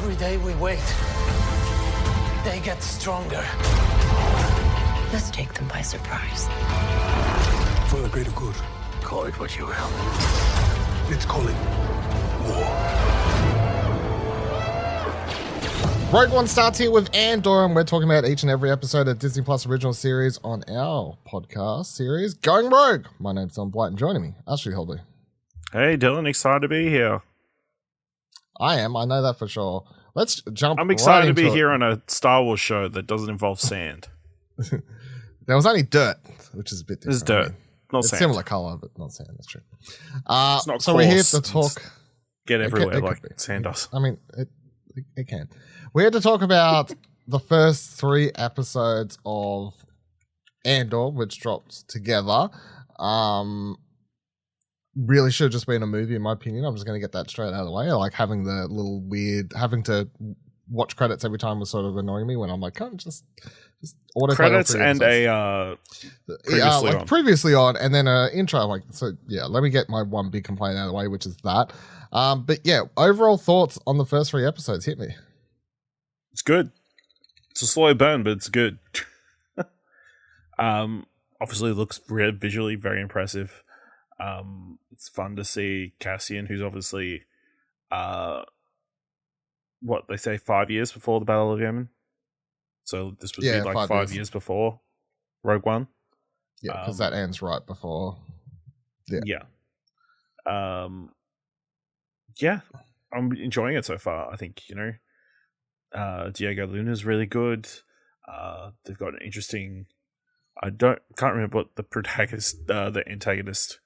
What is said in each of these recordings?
Every day we wait, they get stronger. Let's take them by surprise. For the greater good. Call it what you will. Let's call it war. Rogue One starts here with Andor, and we're talking about each and every episode of Disney Plus original series on our podcast series, Going Rogue. My name's Don Blight, and joining me, Ashley Holby. Hey, Dylan, excited to be here. I am, I know that for sure. Let's jump I'm excited right to be into here on a Star Wars show that doesn't involve sand. There was only dirt, which is a bit different. There's dirt, I mean, not it's sand. similar color, but not sand. That's true. It's not so we're here coarse. to talk. Get everywhere it could like be. sand does. I mean, it can. We're here to talk about the first 3 episodes of Andor, which dropped together. Really should have just been a movie, in my opinion. I'm just going to get that straight out of the way. Like having the little weird, having to watch credits every time was sort of annoying me when I'm like, can't just auto Credits and previously on, and then an intro. I'm like, so yeah, let me get my one big complaint out of the way, which is that. But yeah, overall thoughts on the first 3 episodes. Hit me. It's good. It's a slow burn, but it's good. Obviously, it looks visually very impressive. It's fun to see Cassian, who's obviously, what they say, 5 years before the Battle of Yemen. So this would be like 5 years before Rogue One. Yeah, because that ends right before. Yeah. Yeah, I'm enjoying it so far. I think, Diego Luna's really good. They've got an interesting. Can't remember what the protagonist, the antagonist.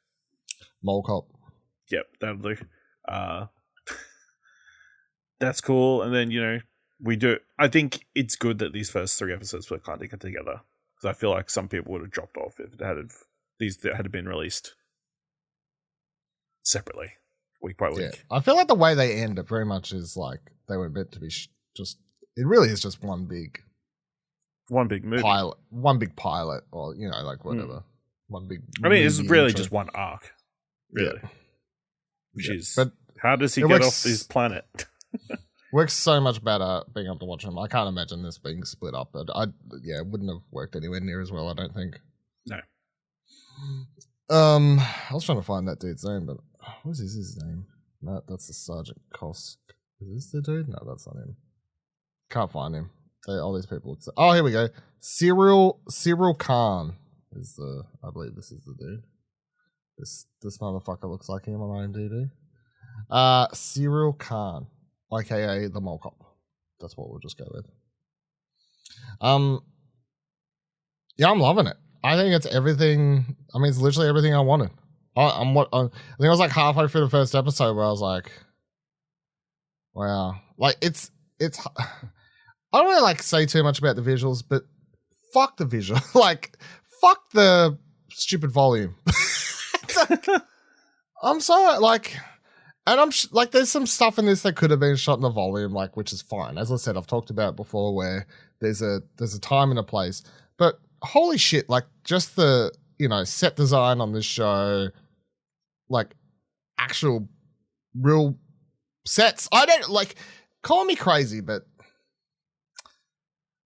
Mole Cop. Yep, that'll do. That's cool. And then we do. I think it's good that these first 3 episodes were kind of get together, because I feel like some people would have dropped off if these had been released separately, week by week. Yeah. I feel like the way they end, it very much is like they were meant to be just. It really is just one big movie, one big pilot, or like whatever. One big. I mean, it's really intro. just one arc, really. Yeah. Which is, but how does he get off this planet? Works so much better being able to watch him. I can't imagine this being split up, but it wouldn't have worked anywhere near as well, I don't think. No. I was trying to find that dude's name, but what is his name? No, that's the Sergeant Kosk. Is this the dude? No, that's not him. Can't find him. All these people. Oh, here we go. Cyril Khan is I believe this is the dude. This motherfucker looks like him on IMDb. Cyril Khan, aka the Mole Cop. That's what we'll just go with. Yeah, I'm loving it. I think it's everything. I mean, it's literally everything I wanted. I think I was like halfway through the first episode where I was like, wow, like it's. I don't want to like say too much about the visuals, but fuck the visual. Like, fuck the stupid volume. I'm sorry, like, and I'm like, there's some stuff in this that could have been shot in the volume, like, which is fine. As I said, I've talked about it before, where there's a time and a place. But holy shit, like, just the set design on this show, like, actual real sets. I don't like. Call me crazy, but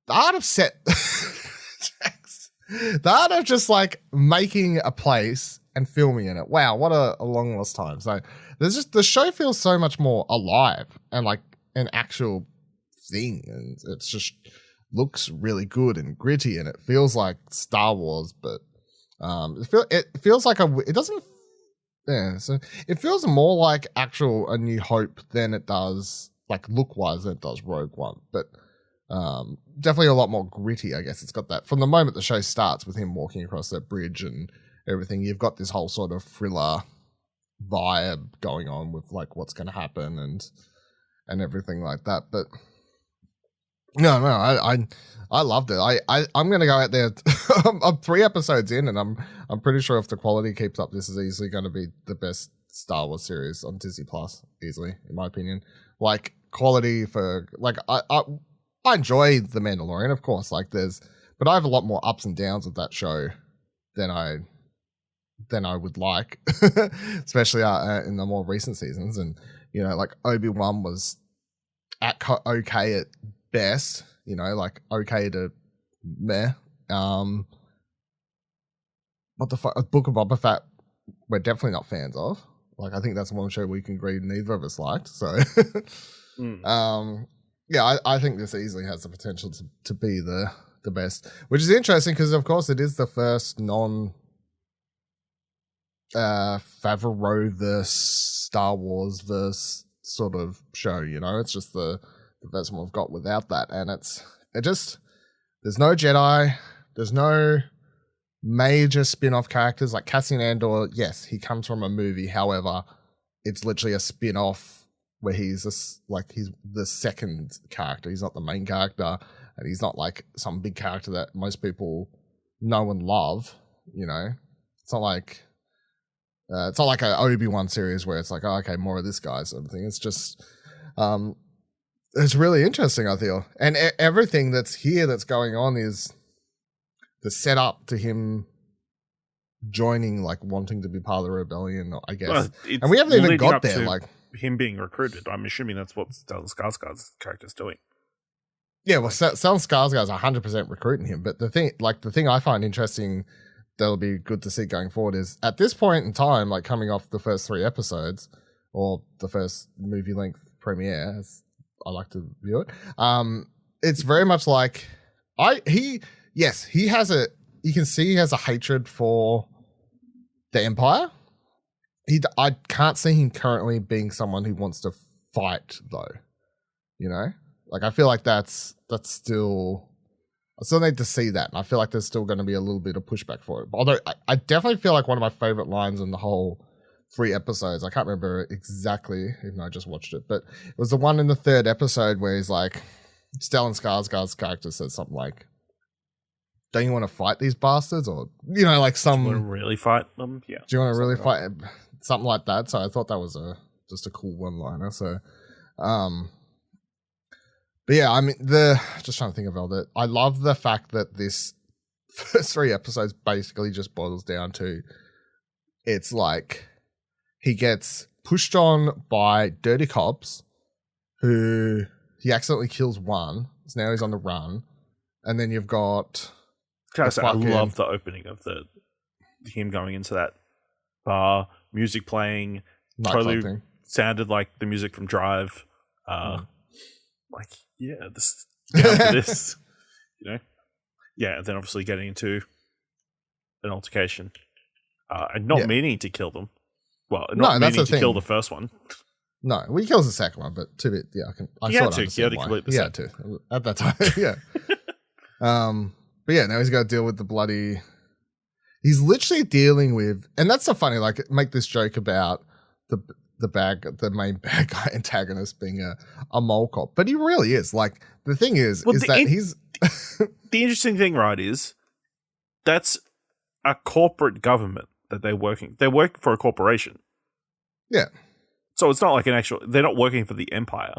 the art of set, the art of just like making a place and filming in it. Wow, what a long lost time. So the show feels so much more alive and like an actual thing, and it's just looks really good and gritty, and it feels like Star Wars, but it feels like it doesn't. Yeah, so it feels more like actual A New Hope than it does like look wise than it does Rogue One, but. Definitely a lot more gritty, I guess. It's got that from the moment the show starts with him walking across that bridge and everything. You've got this whole sort of thriller vibe going on with like what's going to happen and everything like that. But no, I loved it. I'm going to go out there. I'm 3 episodes in, and I'm pretty sure if the quality keeps up, this is easily going to be the best Star Wars series on Disney Plus. Easily, in my opinion. Like quality for like I enjoy The Mandalorian, of course. Like but I have a lot more ups and downs with that show than I would like, especially in the more recent seasons. And like Obi-Wan was okay at best, you know, like okay to meh. What the fuck? Book of Boba Fett, we're definitely not fans of. Like, I think that's one show we can agree neither of us liked. So, yeah, I think this easily has the potential to be the best, which is interesting because, of course, it is the first non Favreau versus Star Wars versus sort of show. You know, it's just the first one we've got without that, and there's no Jedi, there's no major spin-off characters like Cassian Andor. Yes, he comes from a movie. However, it's literally a spin-off where he's the second character. He's not the main character, and he's not like some big character that most people know and love. You know, it's not like an Obi-Wan series where it's like, oh, okay, more of this guy sort of thing. It's just, it's really interesting, I feel, and everything that's here that's going on is the setup to him joining, like wanting to be part of the rebellion, I guess. Well, and we haven't even got there, like him being recruited. I'm assuming that's what Stellan Skarsgård's character's doing. Yeah, well, Stellan Skarsgård's 100% recruiting him. But the thing I find interesting that'll be good to see going forward is at this point in time, like coming off the first 3 episodes or the first movie length premiere, as I like to view it, it's very much like Yes, he has you can see he has a hatred for the Empire. I can't see him currently being someone who wants to fight, though. You know? Like, I feel like that's still... I still need to see that, and I feel like there's still going to be a little bit of pushback for it. Although, I definitely feel like one of my favorite lines in the whole 3 episodes, I can't remember exactly, even though I just watched it, but it was the one in the 3rd episode where he's like... Stellan Skarsgård's character says something like, don't you want to fight these bastards? Or, you know, like some... Do you want to really fight them? Yeah. Do you want to really fight... Something like that. So I thought that was just a cool one-liner. So, but yeah, I mean, just trying to think of all that. I love the fact that this first 3 episodes basically just boils down to, it's like he gets pushed on by dirty cops who he accidentally kills one. So now he's on the run. And then you've got... I love the opening of him going into that bar, music playing, totally sounded like the music from Drive. Like, yeah, this down for this, you know. Yeah, and then obviously getting into an altercation, and not meaning to kill them. Well, not meaning to kill the first one. No, well, he kills the second one, but to bit, yeah, I sort of understand why. He had to at that time, yeah. But yeah, now he's got to deal with the bloody... He's literally dealing with... And that's so funny, like, make this joke about the main bad guy antagonist being a mole cop. But he really is. Like, the thing is that he's... The interesting thing, right, is that's a corporate government that they're working... They're working for a corporation. Yeah. So it's not like an actual... They're not working for the Empire.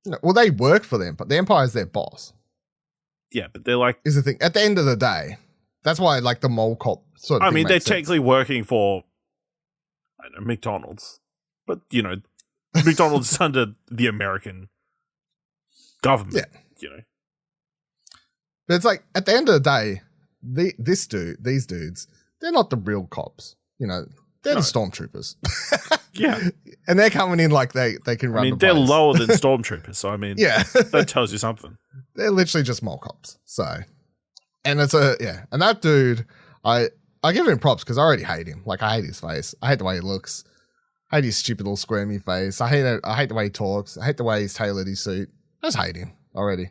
No, well, they work for them, but the Empire is their boss. Yeah, but they're like... Is the thing. At the end of the day, that's why, like, the mole cop sort of I thing mean, they're makes sense. technically working for, I don't know, McDonald's. But, you know, McDonald's is under the American government, you know. But it's like, at the end of the day, these dudes, they're not the real cops. You know, they're the stormtroopers. Yeah. And they're coming in like they can run the place. They're lower than stormtroopers, so I mean, that tells you something. They're literally just mole cops. So, and it's and that dude, I give him props because I already hate him. Like, I hate his face. I hate the way he looks. I hate his stupid little squirmy face. I hate the way he talks. I hate the way he's tailored his suit. I just hate him already.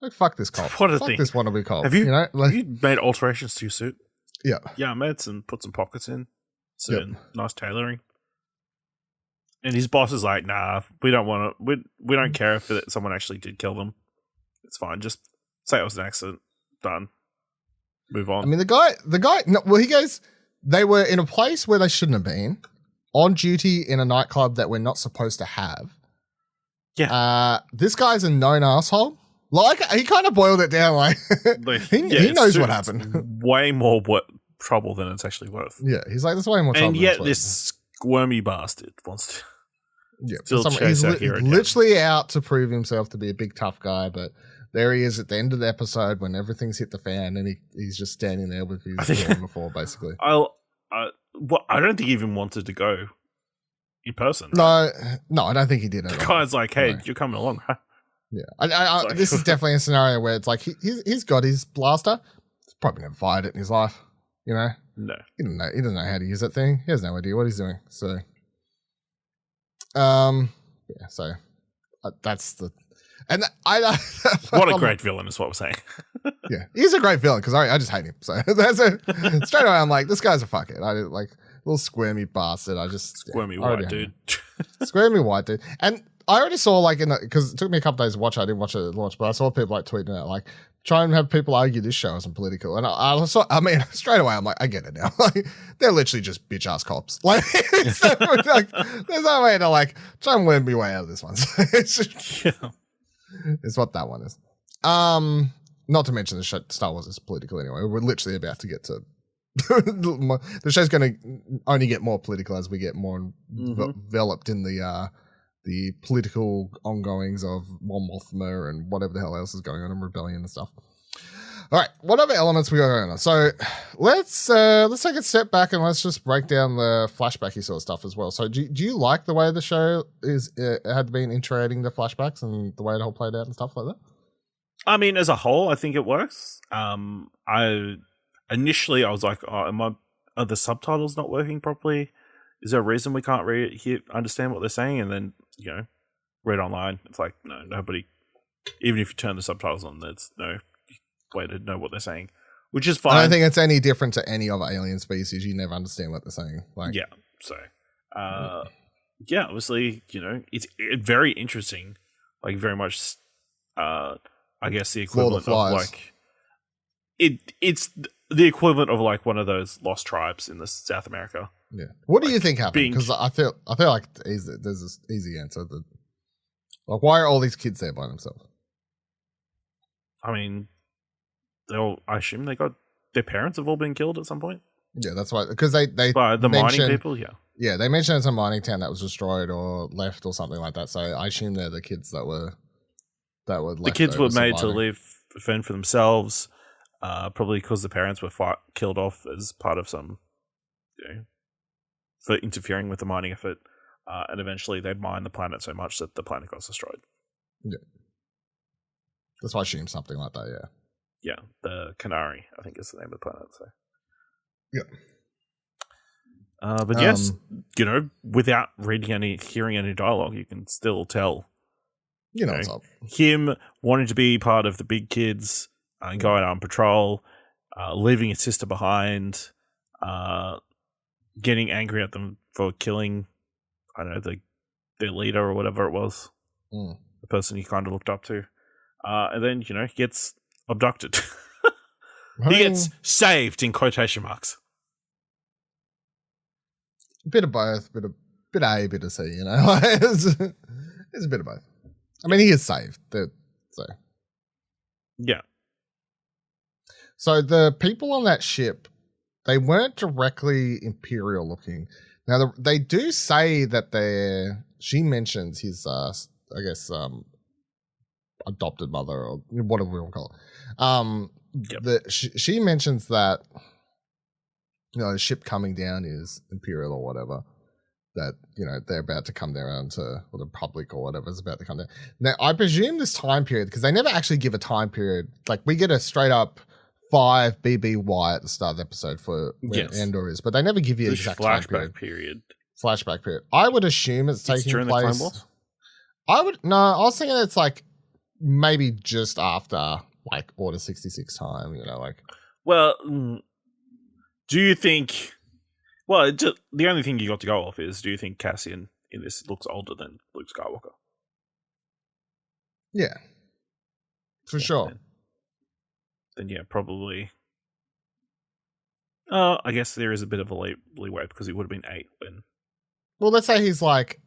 Like, fuck this cop. What a fuck thing. This wannabe cop. Have you like, have you made alterations to your suit? Yeah. Yeah, I made put some pockets in. Nice tailoring. And his boss is like, nah, we don't want to, we don't care if someone actually did kill them. It's fine. Just say it was an accident. Done. Move on. I mean, the guy, no, well, he goes, they were in a place where they shouldn't have been, on duty in a nightclub that we're not supposed to have. Yeah. This guy's a known asshole. Like, he kind of boiled it down, like, he knows what happened. Way more trouble than it's actually worth. Yeah, he's like, there's way more trouble. And yet this squirmy bastard wants to... Yeah, Still chase our hero down. literally out to prove himself to be a big tough guy, but there he is at the end of the episode when everything's hit the fan, and he's just standing there with his jaw on the floor, basically. I don't think he even wanted to go in person. Right? No, I don't think he did. The guy's like, "Hey, you're coming along, right?" Yeah, this is definitely a scenario where it's like he's got his blaster. He's probably never fired it in his life. You know, no, he doesn't know how to use that thing. He has no idea what he's doing. So, so that's the. And what a great villain is what we're saying. Yeah, he's a great villain because I just hate him. So that's it. Straight away, I'm like, this guy's a fuckhead. I like little squirmy bastard. I just squirmy white dude. Squirmy white dude. And I already saw like because it took me a couple days to watch. I didn't watch it at launch, but I saw people like tweeting out like try and have people argue this show isn't political. And I saw. I mean, straight away, I'm like, I get it now. Like they're literally just bitch ass cops. Like, so, like there's no way to like try and win me way out of this one. So it's just, is what that one is. Not to mention the Star Wars is political anyway. We're literally about to get to the show's going to only get more political as we get more enveloped in the political ongoings of Mon Mothma and whatever the hell else is going on in Rebellion and stuff. All right, what other elements we got going on? So let's take a step back and let's just break down the flashbacky sort of stuff as well. So do you like the way the show had been integrating the flashbacks and the way it all played out and stuff like that? I mean, as a whole, I think it works. Initially I was like, oh, are the subtitles not working properly? Is there a reason we can't understand what they're saying? And then, read online. It's like, no, nobody, even if you turn the subtitles on, there's no way to know what they're saying, which is fine. I don't think it's any different to any other alien species. You never understand what they're saying. Like, yeah. So, obviously, it's very interesting. Like, very much, I guess the equivalent of like it's the equivalent of like one of those lost tribes in the South America. Yeah. What do you think happened? Because I feel like there's this easy answer. Like, why are all these kids there by themselves? I mean, I assume their parents have all been killed at some point. Yeah, that's why. Because they by the mining people. Yeah, they mentioned it's a mining town that was destroyed or left or something like that. So I assume they're the kids that were left. The kids were made to fend for themselves, probably because the parents were killed off as part of some, for interfering with the mining effort, and eventually they'd mine the planet so much that the planet got destroyed. Yeah, that's why I assume something like that. Yeah. Yeah, the Canary, I think is the name of the planet. So, yeah. But yes, without hearing any dialogue, you can still tell. What's up. Him wanting to be part of the big kids, going on patrol, leaving his sister behind, getting angry at them for killing, I don't know, their leader or whatever it was, the person he kind of looked up to, and then he gets abducted. He gets saved in quotation marks. A bit of both, bit A, bit of C. It's a bit of both. I mean, he is saved. Yeah. So the people on that ship, they weren't directly Imperial looking. Now they do say that she mentions his, I guess, adopted mother or whatever we want to call it. She mentions that the ship coming down is Imperial or whatever. That they're about to come down to, or the Republic or whatever is about to come down. Now I presume this time period, because they never actually give a time period. Like we get a straight up 5 BBY at the start of the episode for where Andor is, but they never give you an exact time period. Flashback period. I would assume it's taking during place. The Clone Wars? I was thinking it's like maybe just after like Order 66 time. Well, do you think? Well, the only thing you got to go off is, do you think Cassian in this looks older than Luke Skywalker? Yeah, for sure. Then yeah, probably. I guess there is a bit of a leeway because he would have been 8 when. Well, let's say he's like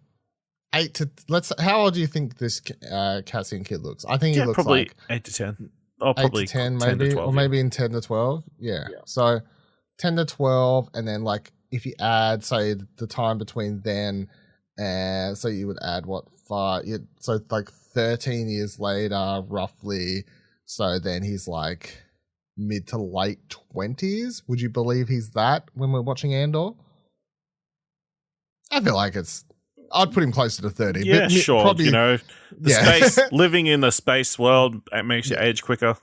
8 to. How old do you think this Cassian kid looks? I think he looks probably like 8 to 10. Oh, probably 8 to 10, maybe, 10 to 12, or maybe in 10 to 12. Yeah. So 10 to 12, and then like if you add, say, the time between then And so you would add what, 5? So like 13 years later, roughly. So then he's like mid to late 20s. Would you believe he's that when we're watching Andor? I feel like I'd put him closer to 30. Yeah, but sure. Probably, Space, living in the space world, it makes you age quicker.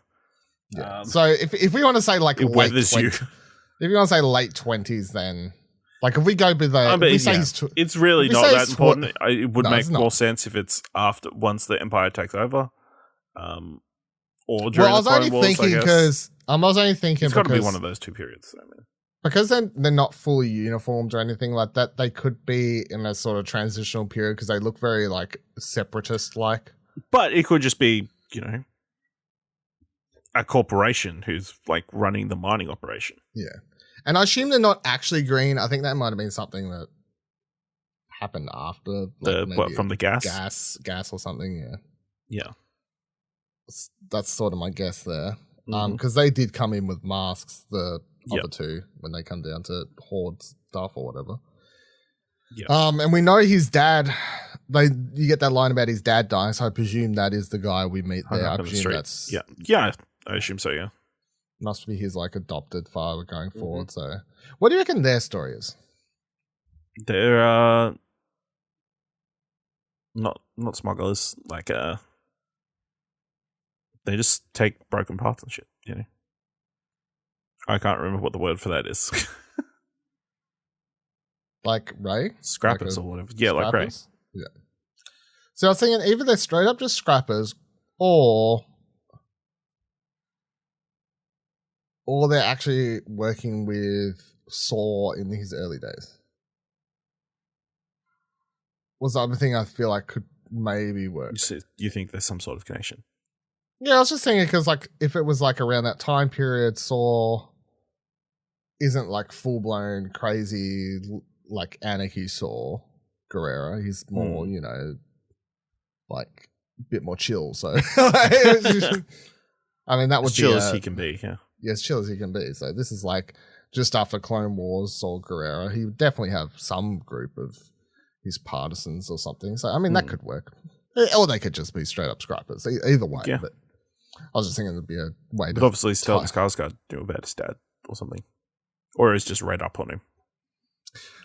Yeah. So if we want to say like it late weathers 20s, you. if you want to say late 20s, then like if we go with the, it's really not that important. It would make more sense if it's once the Empire takes over, or during the Clone Wars. I was only thinking it's got to be one of those two periods. I mean. Because they're not fully uniformed or anything like that, they could be in a sort of transitional period because they look very like separatist-like. But it could just be, a corporation who's like running the mining operation. Yeah. And I assume they're not actually green. I think that might have been something that happened after. Like from the gas? Gas or something, yeah. Yeah. That's sort of my guess there. Because they did come in with masks, the other two, when they come down to hoard stuff or whatever. Yeah. And we know his dad. You get that line about his dad dying, so I presume that is the guy we meet there. I presume that's I assume so. Yeah, must be his like adopted father going forward. So, what do you reckon their story is? They're not smugglers. Like they just take broken parts and shit. I can't remember what the word for that is. Like Ray? Scrappers or whatever. Yeah, like Ray. Yeah. So I was thinking either they're straight up just scrappers or they're actually working with Saw in his early days. Was the other thing I feel like could maybe work. You think there's some sort of connection? Yeah, I was just thinking because like if it was like around that time period, Saw isn't like full blown crazy like anarchy Saw Gerrera. He's more, like a bit more chill. So I mean that would as chill as he can be. Yeah, as chill as he can be. So this is like just after Clone Wars, Saw Gerrera. He would definitely have some group of his partisans or something. So I mean that could work, or they could just be straight up scrappers. Either way, but I was just thinking it'd be a way. But obviously, Stellan Skarsgård knew about his dad or something, or is just read up on him.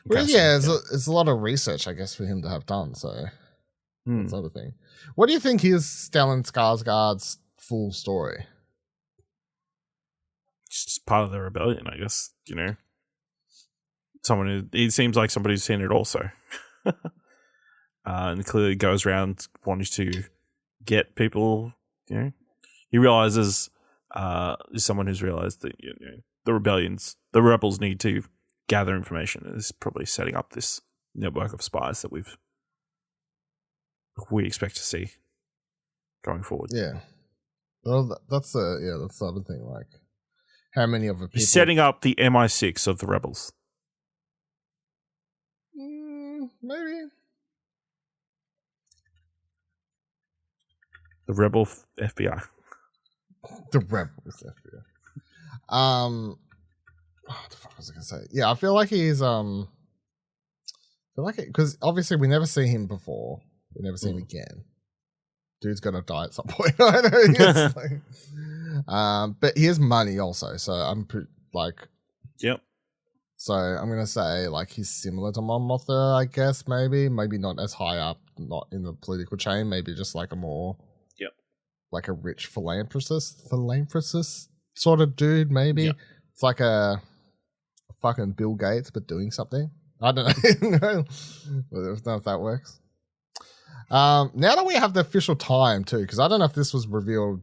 Well, yeah, it's a lot of research, I guess, for him to have done. So that's the other thing. What do you think is Stellan Skarsgård's full story? It's just part of the rebellion, I guess. He seems like somebody who's seen it also, and clearly goes around wanting to get people. He realizes is someone who's realized that the rebels need to gather information, and is probably setting up this network of spies that we expect to see going forward. Yeah, well, that's the other thing. Like, how many of the people? He's setting up the MI6 of the rebels. Maybe the rebel FBI. The rebels FBI. What the fuck was I gonna say? Yeah, I feel like he's because obviously we never see him before. We never see him again. Dude's gonna die at some point. I know. But he has money also, so I'm like, yep. So I'm gonna say like he's similar to Mon Mothma, I guess. Maybe not as high up, not in the political chain. Maybe just like a more, like a rich philanthropist sort of dude. Maybe it's like a fucking Bill Gates, but doing something. I don't know. I don't know if that works. Now that we have the official time too, because I don't know if this was revealed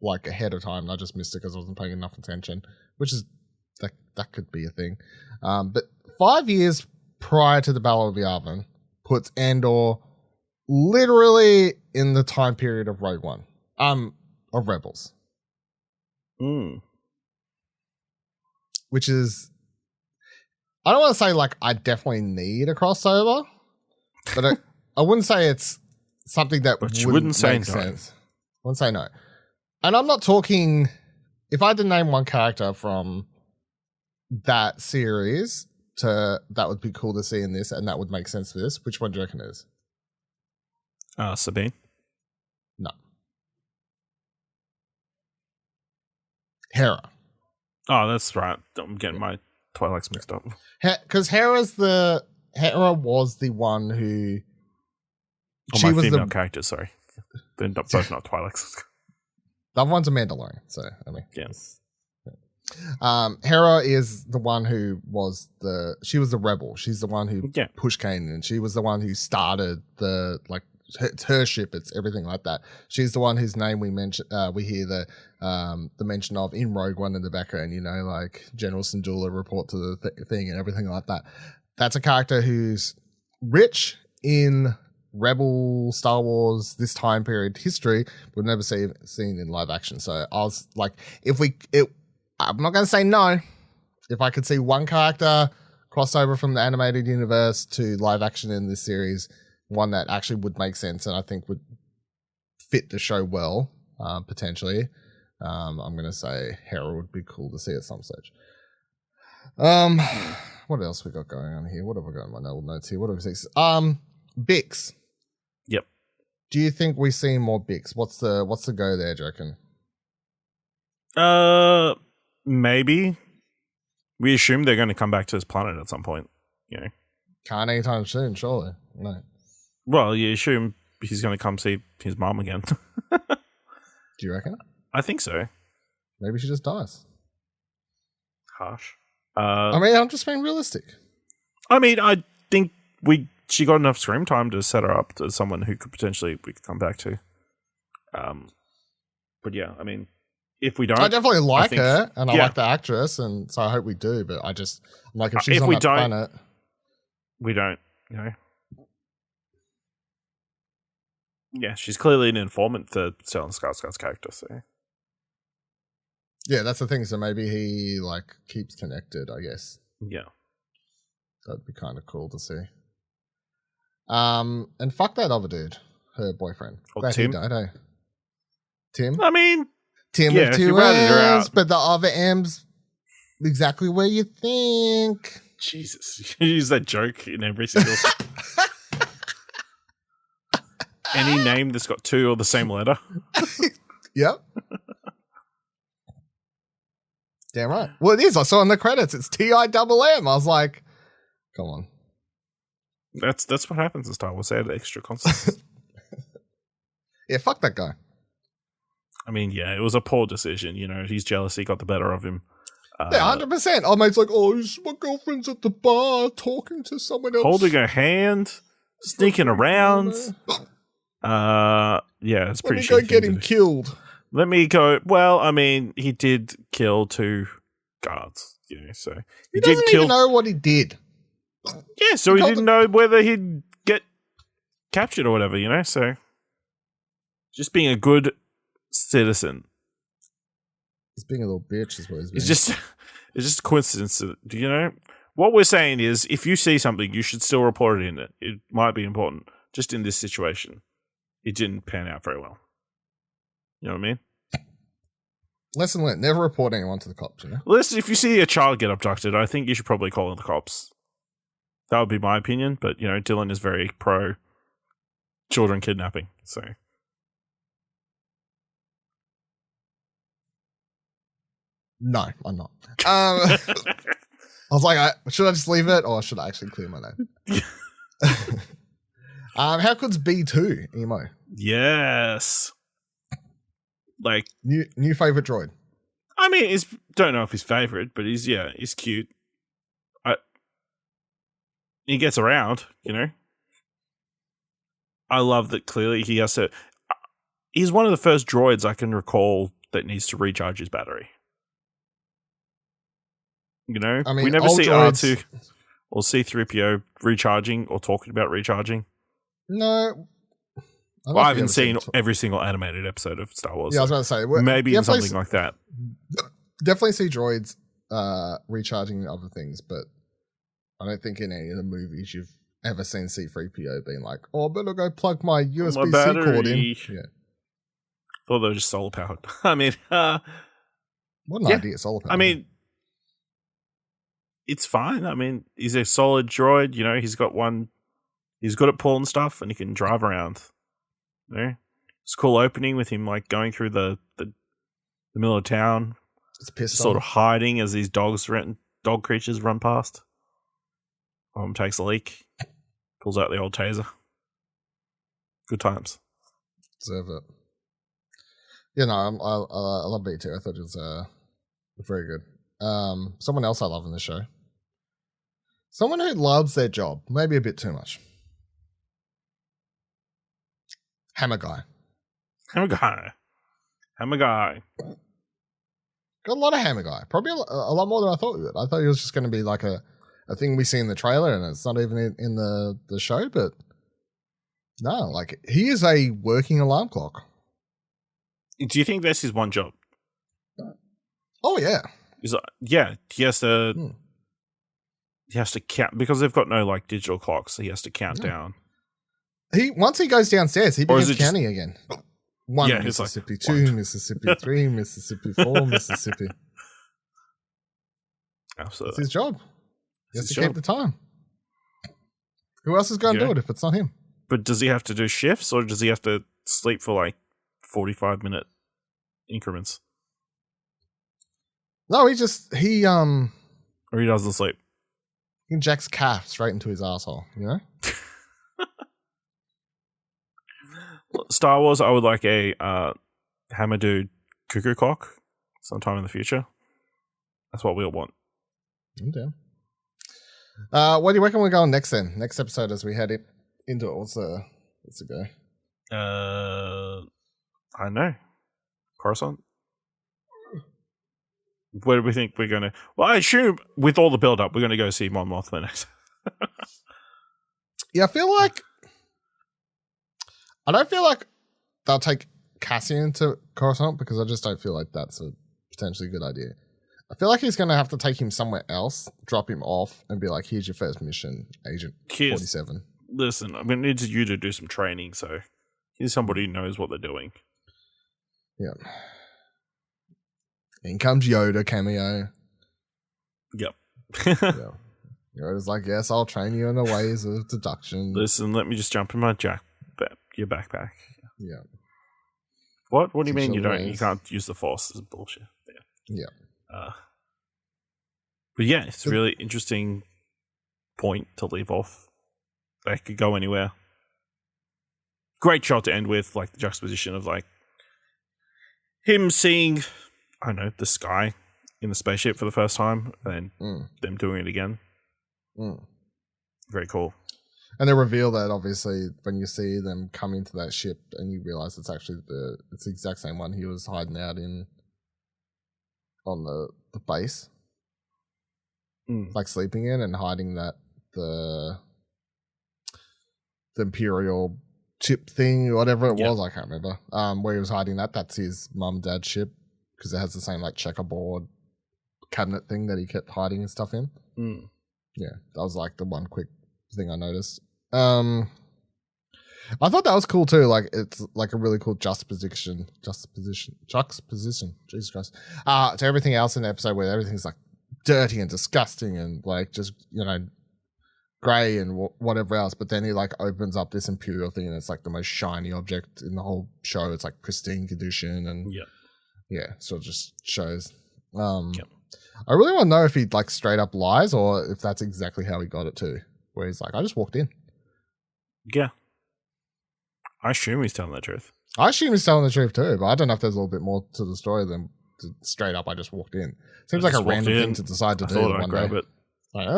like ahead of time and I just missed it because I wasn't paying enough attention, which is that could be a thing. But 5 years prior to the Battle of Yavin puts Andor literally in the time period of Rogue One, of Rebels. Which is, I don't want to say like I definitely need a crossover, but I wouldn't say it's something that wouldn't say make sense. I wouldn't say no. And I'm not talking, if I had to name one character from that series that would be cool to see in this, and that would make sense for this? Which one do you reckon it is? Sabine. No. Hera. Oh, that's right. I'm getting my Twi'leks mixed up. Because Hera was the one who. Oh, my female character, sorry. They're both not Twi'leks. The other one's a Mandalorian, so I mean. Yeah. Hera is the one who she was the rebel. She's the one who pushed Kanan. She was the one who started it's her ship. It's everything like that. She's the one whose name we mention. We hear the mention of in Rogue One in the background. Like General Syndulla report to the thing and everything like that. That's a character who's rich in Rebel, Star Wars, this time period history. We've never seen in live action. So I was like, I'm not going to say no. If I could see one character crossover from the animated universe to live action in this series, one that actually would make sense and I think would fit the show well, potentially, I'm going to say Hera would be cool to see at some stage. What else we got going on here? What have we got in my notes here? What have we seen? Bix. Yep. Do you think we see more Bix? What's the go there, do you reckon? Maybe. We assume they're going to come back to this planet at some point. Can't anytime soon, surely. No. Well, you assume he's going to come see his mom again. Do you reckon? I think so. Maybe she just dies. Harsh. I'm just being realistic. I think she got enough screen time to set her up as someone who we could come back to. But yeah, if we don't, I definitely like her, and I like the actress, and so I hope we do. But I'm like, if she's on that planet, we don't. Yeah, she's clearly an informant for Stellan Skarsgård's character. So yeah, that's the thing. So maybe he keeps connected. I guess. Yeah, that'd be kind of cool to see. And fuck that other dude, her boyfriend. Oh, Tim. He died, eh? Tim. Tim yeah, with two M's, but the other M's exactly where you think. Jesus, you use that joke in every single. Any name that's got two or the same letter. Yep. Damn right. Well, it is. I saw in the credits. It's TIMM. I was like, come on. That's what happens in Star Wars. They add extra consonants. Yeah, fuck that guy. Yeah, it was a poor decision. His jealousy got the better of him. Yeah, 100%. Our mate's like, my girlfriend's at the bar talking to someone else. Holding her hand, sneaking around. Yeah, it's pretty shitty. Let me go get him killed. Let me go. Well, he did kill 2 guards, so he doesn't even know what he did. Yeah, so he didn't know whether he'd get captured or whatever, so just being a good citizen. He's being a little bitch is what he's being. It's just a coincidence, What we're saying is if you see something, you should still report it in it. It might be important. Just in this situation, it didn't pan out very well. You know what I mean? Lesson learned, never report anyone to the cops, Listen, if you see a child get abducted, I think you should probably call in the cops. That would be my opinion, but, Dylan is very pro children kidnapping, so. No, I'm not. I was like, should I just leave it, or should I actually clear my name? How good's B2, Emo? Yes. New favorite droid. Don't know if he's favorite, but he's cute. He gets around, I love that clearly he has to. He's one of the first droids I can recall that needs to recharge his battery. We never see R2 or C-3PO recharging or talking about recharging. No. I haven't seen every single animated episode of Star Wars. Yeah, I was about to say. Maybe in something like that. Definitely see droids recharging other things, but I don't think in any of the movies you've ever seen C-3PO being like, I better go plug my USB-C cord in. Yeah. Thought they were just solar powered. What an idea, solar powered. it's fine. I mean, he's a solid droid. You know, he's good at pulling stuff and he can drive around. You know, it's a cool opening with him like going through the middle of town, sort of hiding as these dog creatures run past. Takes a leak, pulls out the old taser. Good times. Deserve it. Yeah, no, I love B2. I thought it was very good. Someone else I love in the show. Someone who loves their job, maybe a bit too much. Hammer guy. Hammer guy. Got a lot of hammer guy. Probably a lot more than I thought we would. I thought he was just going to be like a thing we see in the trailer, and it's not even in the show, but no, like he is a working alarm clock. Do you think that's his one job? Oh yeah. He has to. He has to count because they've got no like digital clocks, so he has to count down. Once he goes downstairs, he begins counting again. 1 Yeah, Mississippi, like, 2 Mississippi, 3 Mississippi, 4 Mississippi. Absolutely, It's his job. He has to keep the time. Who else is going to do it if it's not him? But does he have to do shifts or does he have to sleep for like 45-minute increments? No, he Or he doesn't sleep. he injects calf straight into his asshole, you know? Star Wars, I would like a hammer dude cuckoo clock sometime in the future. That's what we'll want. Okay. What do you reckon we're going next then? Next episode as we head into it. What's the go? I don't know. Coruscant? Where do we think we're going to... Well, I assume with all the build-up, we're going to go see Mon Mothma next. Yeah, I don't feel like they'll take Cassian to Coruscant because I just don't feel like that's a potentially good idea. I feel like he's going to have to take him somewhere else, drop him off, and be like, here's your first mission, Agent 47. Listen, I'm going to need you to do some training, so here's somebody who knows what they're doing. Yeah. In comes Yoda cameo. Yep. Yeah. Yoda's like, yes, I'll train you in the ways of deduction. Listen, let me just jump in my your backpack. Yeah. What do you mean you ways. you can't use the Force? This is bullshit. Yeah. But yeah, it's a really interesting point to leave off. They could go anywhere. Great shot to end with, like the juxtaposition of like him seeing, I don't know, the sky in the spaceship for the first time, and then them doing it again. Very cool. And they reveal that obviously when you see them come into that ship and you realize it's actually it's the exact same one he was hiding out on the base. Like sleeping in and hiding that the Imperial chip thing or whatever it was, I can't remember. Where he was hiding that's his mum and dad's ship because it has the same like checkerboard cabinet thing that he kept hiding his stuff in. Yeah, that was like the one quick thing I noticed. I thought that was cool too. Like it's like a really cool juxtaposition. Jesus Christ! To everything else in the episode where everything's like dirty and disgusting and like just grey and whatever else. But then he like opens up this Imperial thing and it's like the most shiny object in the whole show. It's like pristine condition and so it just shows. I really want to know if he like straight up lies or if that's exactly how he got it too. Where he's like, I just walked in. Yeah. I assume he's telling the truth. I assume he's telling the truth too, but I don't know if there's a little bit more to the story than straight up I just walked in. Seems like a random thing to decide to do one day. It. Like,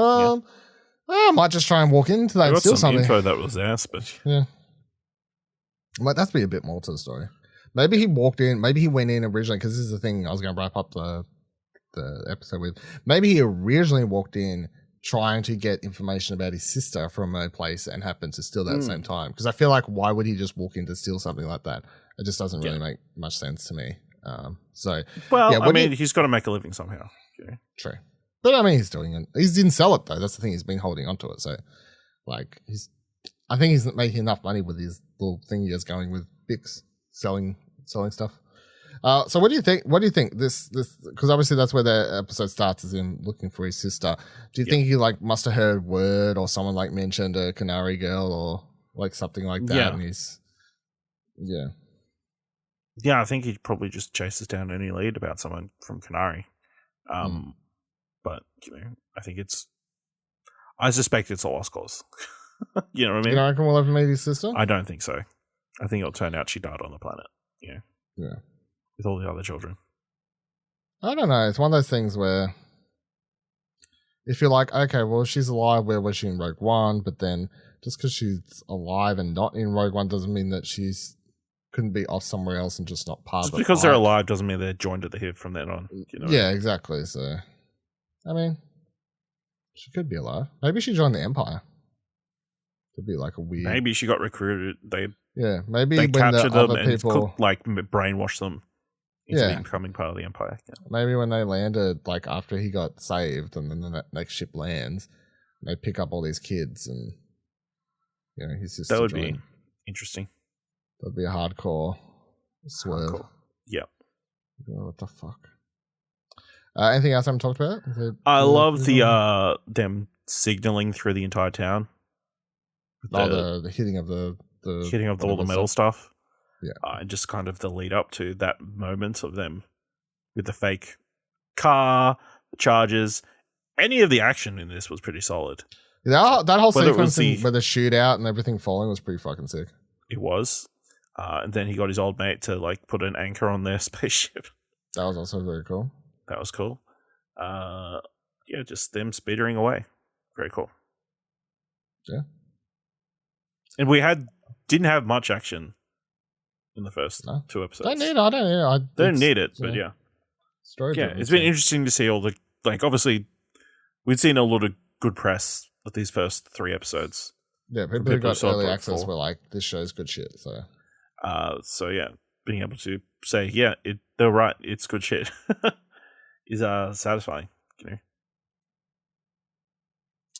I might just try and walk in today and steal something. Info that was there, but might that's be a bit more to the story. Maybe he walked in. Maybe he went in originally because this is the thing I was going to wrap up the episode with. Maybe he originally walked in trying to get information about his sister from a place and happened to steal that at the same time. Because I feel like why would he just walk in to steal something like that? It just doesn't really make much sense to me. He's got to make a living somehow. Yeah. True. But I mean, he's doing it. He didn't sell it though. That's the thing. He's been holding onto it. So like I think he's making enough money with his little thing he has going with Bix selling stuff. So what do you think? What do you think? This because obviously that's where the episode starts, is him looking for his sister. Do you think he like must have heard word, or someone like mentioned a Canary girl, or like something like that? Yeah. And he's Yeah, I think he probably just chases down any lead about someone from Canary. But I think I suspect it's a lost cause. You know what I mean? You reckon we'll ever meet his sister? I don't think so. I think it'll turn out she died on the planet. Yeah. With all the other children. I don't know. It's one of those things where if you're like, okay, well, she's alive, where was she in Rogue One? But then just because she's alive and not in Rogue One doesn't mean that she's couldn't be off somewhere else and just not part Just of the because they're fight. alive doesn't mean they're joined at the hip from then on. Yeah, exactly. So, I mean, she could be alive. Maybe she joined the Empire. Could be like a weird. Maybe she got recruited. Maybe They when captured the them other and people, brainwashed them into becoming part of the Empire. Yeah. maybe when they landed, like after he got saved, and then the next ship lands, they pick up all these kids, and his sister. That would be interesting. That'd be a hardcore swerve. Hardcore. Yeah. Oh, what the fuck? Anything else I haven't talked about? I love the them signaling through the entire town. The hitting of the hitting of all the metal stuff. Yeah. And just kind of the lead up to that moment of them with the fake car, the charges. Any of the action in this was pretty solid. That whole Whether it sequence was where the shootout and everything falling was pretty fucking sick. It was. And then he got his old mate to like put an anchor on their spaceship. That was also very cool. That was cool. Just them speedering away. Very cool. Yeah. And we didn't have much action in the first 2 episodes. I don't need it, but yeah. Story It's been interesting to see all the obviously we'd seen a lot of good press with these first 3 episodes. Yeah, people who got early access were like, this show's good shit. So being able to say, they're right, it's good shit is satisfying,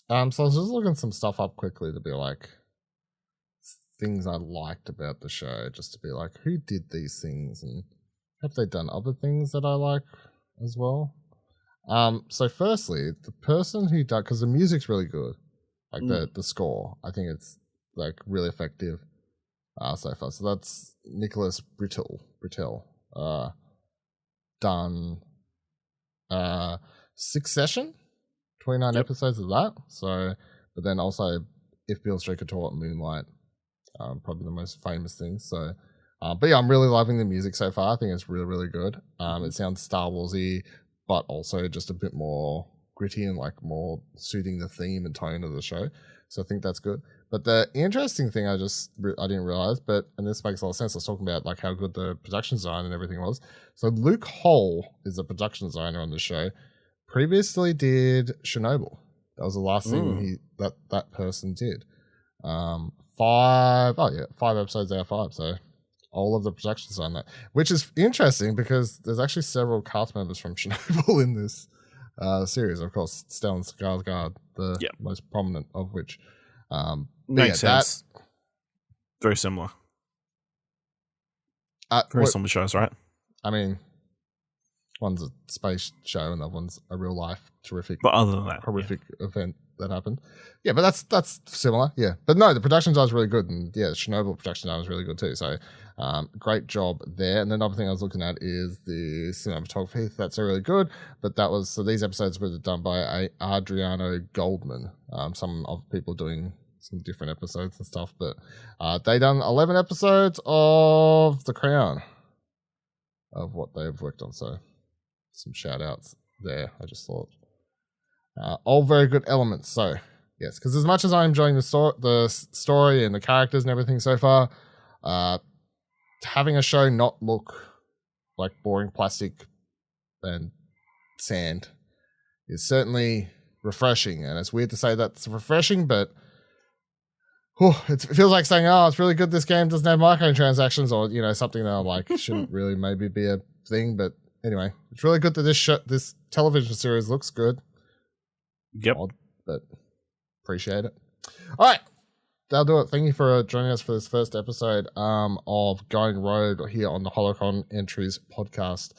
So I was just looking some stuff up quickly to be like things I liked about the show, just to be like, who did these things and have they done other things that I like as well? So firstly, the person who did, because the music's really good, like the score, I think it's like really effective so far. So that's Nicholas Britell, done Succession, 29 episodes of that. So, but then also If Beale Street Could Talk, Moonlight, probably the most famous things. So, but yeah, I'm really loving the music so far. I think it's really, really good. It sounds Star Warsy, but also just a bit more gritty and like more suiting the theme and tone of the show. So I think that's good. But the interesting thing I didn't realize, and this makes a lot of sense. I was talking about like how good the production design and everything was. So Luke Hull is a production designer on the show. Previously did Chernobyl. That was the last thing that person did. 5 episodes out of 5. So all of the production design that, which is interesting because there's actually several cast members from Chernobyl in this series. Of course, Stellan Skarsgård, the most prominent of which. Makes sense. Very similar. Very similar shows, right? I mean, one's a space show and the other one's a real life terrific, but other than that, horrific event that happened. Yeah, but that's similar. Yeah, but no, the production design is really good, and yeah, the Chernobyl production design is really good too. So, great job there. And then another thing I was looking at is the cinematography. That's really good. But these episodes were done by Adriano Goldman. Some of people doing some different episodes and stuff, but they done 11 episodes of The Crown of what they've worked on. So some shout outs there, I just thought. All very good elements. So yes, because as much as I'm enjoying the story and the characters and everything so far, having a show not look like boring plastic and sand is certainly refreshing. And it's weird to say that's refreshing, but it feels like saying, it's really good this game doesn't have microtransactions, or something that I'm like shouldn't really maybe be a thing. But anyway, it's really good that this television series looks good. Yep. Odd, but appreciate it. All right. that'll do it. Thank you for joining us for this first episode of Going Rogue here on the Holocron Entries podcast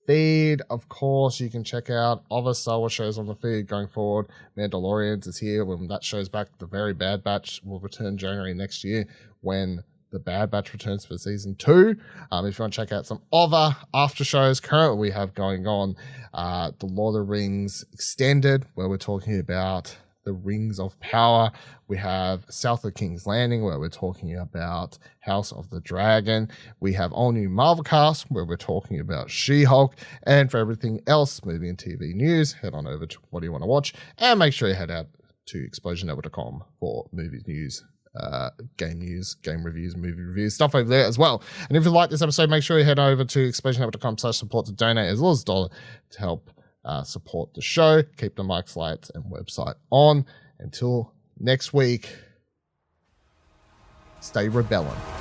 feed. Of course, you can check out other Star Wars shows on the feed going forward. Mandalorians is here. When that show's back, The Very Bad Batch will return January next year when The Bad Batch returns for season 2. If you want to check out some other after shows currently we have going on, The Lord of the Rings Extended, where we're talking about the Rings of Power. We have South of King's Landing, where we're talking about House of the Dragon. We have all new Marvel cast, where we're talking about She-Hulk. And for everything else, movie and TV news, head on over to What Do You Want to Watch, and make sure you head out to explosionnetwork.com for movie news, game news, game reviews, movie reviews, stuff over there as well. And if you like this episode, make sure you head over to explosionnetwork.com/support to donate as well as $1 to help support the show, keep the mics, lights, and website on. Until next week, stay rebelling.